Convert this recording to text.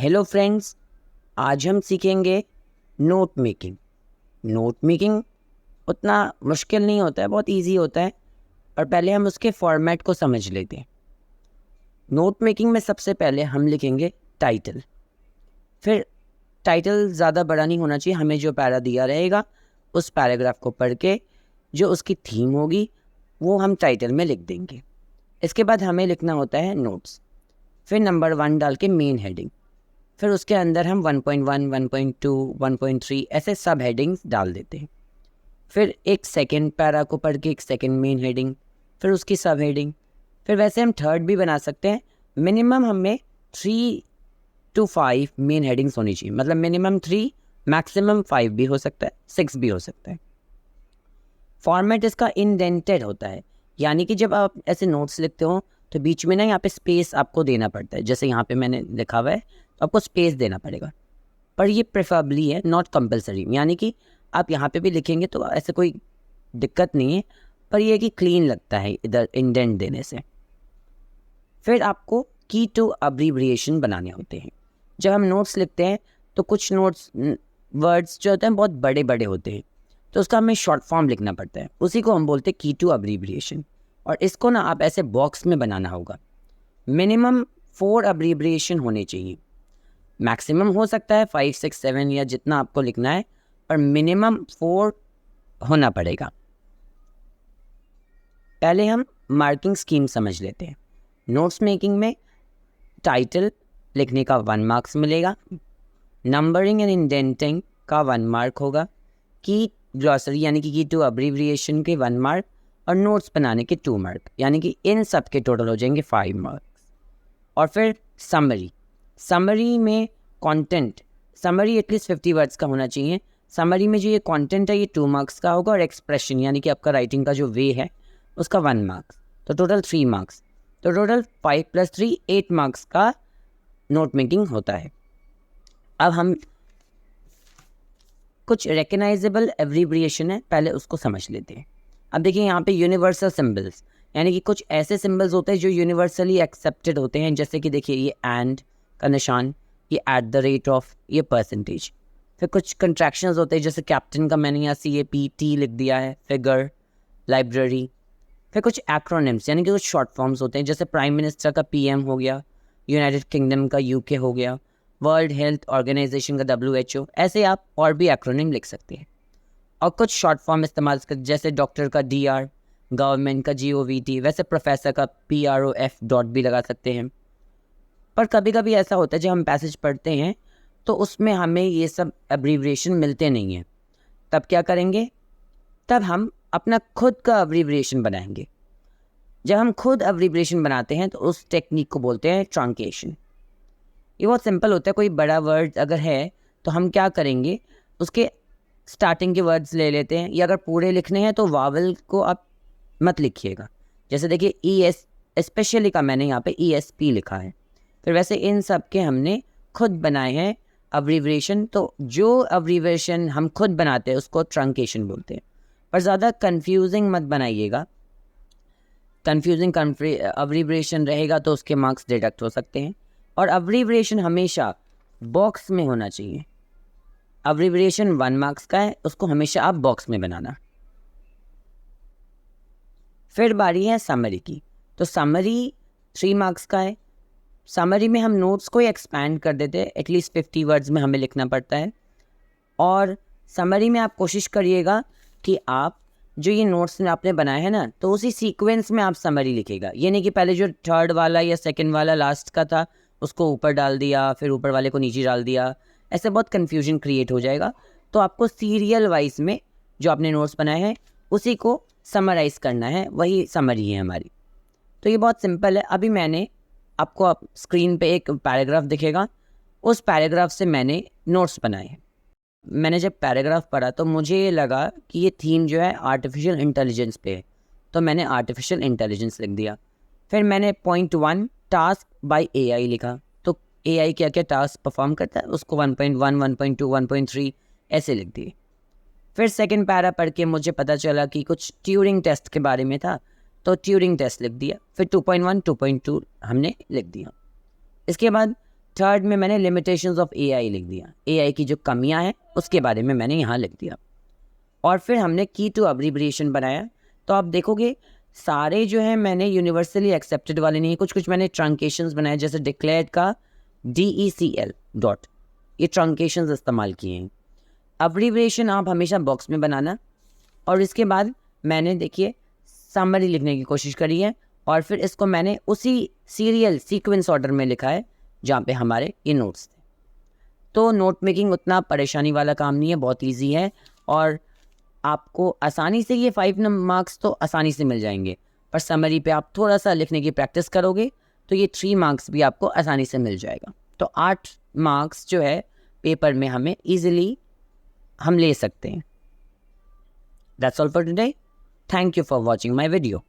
Hello friends, आज हम सीखेंगे नोट मेकिंग। नोट मेकिंग उतना मुश्किल नहीं होता है, बहुत इजी होता है। और पहले हम उसके फॉर्मेट को समझ लेते हैं। नोट मेकिंग में सबसे पहले हम लिखेंगे टाइटल। फिर टाइटल ज़्यादा बड़ा नहीं होना चाहिए, हमें जो पैरा दिया रहेगा उस पैराग्राफ को पढ़ के जो उसकी थीम होगी वो हम टाइटल में लिख देंगे। इसके बाद हमें लिखना होता है नोट्स। फिर नंबर 1 डाल के मेन हेडिंग। फिर उसके अंदर हम 1.1, 1.2, 1.3 ऐसे सब हेडिंग्स डाल देते हैं। फिर एक सेकंड पैरा को पढ़ के एक सेकंड मेन हेडिंग, फिर उसकी सब हेडिंग। फिर वैसे हम थर्ड भी बना सकते हैं। मिनिमम हमें 3 to 5 मेन हेडिंग्स होनी चाहिए, मतलब मिनिमम 3, मैक्सिमम 5 भी हो सकता है, 6 भी हो सकता है। फॉर्मेट इसका इंडेंटेड होता है, यानी कि जब आप ऐसे नोट्स लिखते हो तो बीच में ना यहाँ पे स्पेस आपको देना पड़ता है। जैसे यहाँ पे मैंने लिखा हुआ है तो आपको स्पेस देना पड़ेगा, पर ये प्रेफरेबली है, नॉट कंपलसरी। यानी कि आप यहाँ पे भी लिखेंगे तो ऐसे कोई दिक्कत नहीं है, पर ये कि क्लीन लगता है इधर इंडेंट देने से। फिर आपको की टू अब्रीविएशन बनाने होते हैं। जब हम नोट्स लिखते हैं तो कुछ नोट्स वर्ड्स जो होते हैं बहुत बड़े बड़े होते हैं, तो उसका हमें शॉर्ट फॉर्म लिखना पड़ता है, उसी को हम बोलते हैं की टू अब्रीविएशन। और इसको ना आप ऐसे बॉक्स में बनाना होगा। मिनिमम 4 अब्रीविएशन होने चाहिए, मैक्सिमम हो सकता है 5, 6, 7 या जितना आपको लिखना है, पर मिनिमम 4 होना पड़ेगा। पहले हम मार्किंग स्कीम समझ लेते हैं। नोट्स मेकिंग में टाइटल लिखने का 1 मार्क्स मिलेगा, नंबरिंग एंड इंडेंटिंग का 1 मार्क होगा, की ग्लॉसरी यानी कि की टू अब्रीविएशन के 1 मार्क, और नोट्स बनाने के 2 मार्क, यानी कि इन सब के टोटल हो जाएंगे 5 मार्क्स। और फिर समरी में कंटेंट, समरी एटलीस्ट 50 वर्ड्स का होना चाहिए। समरी में जो ये कंटेंट है ये 2 मार्क्स का होगा, और एक्सप्रेशन यानी कि आपका राइटिंग का जो वे है उसका 1 मार्क्स, तो टोटल 3 मार्क्स। तो टोटल 5 + 3 8 मार्क्स का नोट मेकिंग होता है। अब हम कुछ रिकग्नाइजेबल एब्रीविएशन है, पहले उसको समझ लेते हैं। अब देखिए यहाँ पे यूनिवर्सल सिंबल्स, यानी कि कुछ ऐसे सिंबल्स होते हैं जो यूनिवर्सली एक्सेप्टेड होते हैं। जैसे कि देखिए ये एंड का निशान, ये @, ये परसेंटेज। फिर कुछ कंट्रैक्शंस होते हैं, जैसे कैप्टन का मैंने यहाँ CAPT लिख दिया है, फिगर, लाइब्रेरी। फिर कुछ एक्रोनिम्स यानी कि कुछ शॉर्ट फॉर्म्स होते हैं, जैसे प्राइम मिनिस्टर का PM हो गया, यूनाइटेड किंगडम का UK हो गया, वर्ल्ड हेल्थ ऑर्गेनाइजेशन का WHO। ऐसे आप और भी एक्रोनिम लिख सकते हैं। और कुछ शॉर्ट फॉर्म इस्तेमाल कर, जैसे डॉक्टर का DR, गवर्नमेंट का GOVT, वैसे प्रोफेसर का PROF. भी लगा सकते हैं। पर कभी कभी ऐसा होता है जब हम पैसेज पढ़ते हैं तो उसमें हमें ये सब एब्रीविएशन मिलते नहीं हैं। तब क्या करेंगे? तब हम अपना खुद का एब्रीविएशन बनाएंगे। जब हम खुद एब्रीविएशन बनाते हैं तो उस टेक्निक को बोलते हैं ट्रंकेशन। ये बहुत सिंपल होता है। कोई बड़ा वर्ड अगर है तो हम क्या करेंगे, उसके स्टार्टिंग के वर्ड्स ले लेते हैं, या अगर पूरे लिखने हैं तो वावल को आप मत लिखिएगा। जैसे देखिए ES, स्पेशली का मैंने यहाँ पे ESP लिखा है। फिर वैसे इन सब के हमने खुद बनाए हैं अब्रीविएशन। तो जो अब्रीविएशन हम खुद बनाते हैं उसको ट्रंकेशन बोलते हैं। पर ज़्यादा कंफ्यूजिंग मत बनाइएगा, कंफ्यूजिंग अब्रीविएशन रहेगा तो उसके मार्क्स डिडक्ट हो सकते हैं। और अब्रीविएशन हमेशा बॉक्स में होना चाहिए। अब्रीविएशन 1 मार्क्स का है, उसको हमेशा आप बॉक्स में बनाना। फिर बारी है समरी की। तो समरी 3 मार्क्स का है। समरी में हम नोट्स को एक्सपैंड कर देते हैं, एटलीस्ट 50 वर्ड्स में हमें लिखना पड़ता है। और समरी में आप कोशिश करिएगा कि आप जो ये नोट्स आपने बनाए हैं ना, तो उसी सीक्वेंस में आप समरी लिखिएगा। ये नहीं कि पहले जो थर्ड वाला या सेकंड वाला लास्ट का था उसको ऊपर डाल दिया, फिर ऊपर वाले को नीचे डाल दिया, ऐसे बहुत कन्फ्यूजन क्रिएट हो जाएगा। तो आपको सीरियल वाइज में जो आपने नोट्स बनाए हैं उसी को समराइज़ करना है, वही समरी है हमारी। तो ये बहुत सिंपल है। अभी मैंने आपको स्क्रीन पे एक पैराग्राफ दिखेगा, उस पैराग्राफ से मैंने नोट्स बनाए हैं। मैंने जब पैराग्राफ पढ़ा तो मुझे ये लगा कि ये थीम जो है आर्टिफिशियल इंटेलिजेंस पे है, तो मैंने आर्टिफिशियल इंटेलिजेंस लिख दिया। फिर मैंने पॉइंट 1 टास्क बाय AI लिखा। तो AI क्या क्या टास्क परफॉर्म करता है उसको 1.1, 1.2, 1.3 ऐसे लिख दिए। फिर सेकंड पैरा पढ़ के मुझे पता चला कि कुछ ट्यूरिंग टेस्ट के बारे में था, तो ट्यूरिंग टेस्ट लिख दिया। फिर 2.1, 2.2 हमने लिख दिया। इसके बाद थर्ड में मैंने लिमिटेशंस ऑफ एआई लिख दिया, एआई की जो कमियां हैं उसके बारे में मैंने यहाँ लिख दिया। और फिर हमने की टू अब्रीब्रिएशन बनाया। तो आप देखोगे सारे जो है मैंने यूनिवर्सली एक्सेप्टेड वाले नहीं, कुछ कुछ मैंने ट्रंकेशंस बनाए, जैसे डिक्लेयर्ड का DECL डॉट, ये ट्रंकेशंस इस्तेमाल किए हैं। अब्रीब्रिएशन आप हमेशा बॉक्स में बनाना। और इसके बाद मैंने देखिए समरी लिखने की कोशिश करी है, और फिर इसको मैंने उसी सीरियल सीक्वेंस ऑर्डर में लिखा है जहाँ पे हमारे ये नोट्स थे। तो नोट मेकिंग उतना परेशानी वाला काम नहीं है, बहुत ईजी है, और आपको आसानी से ये 5 मार्क्स तो आसानी से मिल जाएंगे। पर समरी पे आप थोड़ा सा लिखने की प्रैक्टिस करोगे तो ये 3 मार्क्स भी आपको आसानी से मिल जाएगा। तो 8 मार्क्स जो है पेपर में हमें ईजिली हम ले सकते हैं। That's all for today. Thank you for watching my video.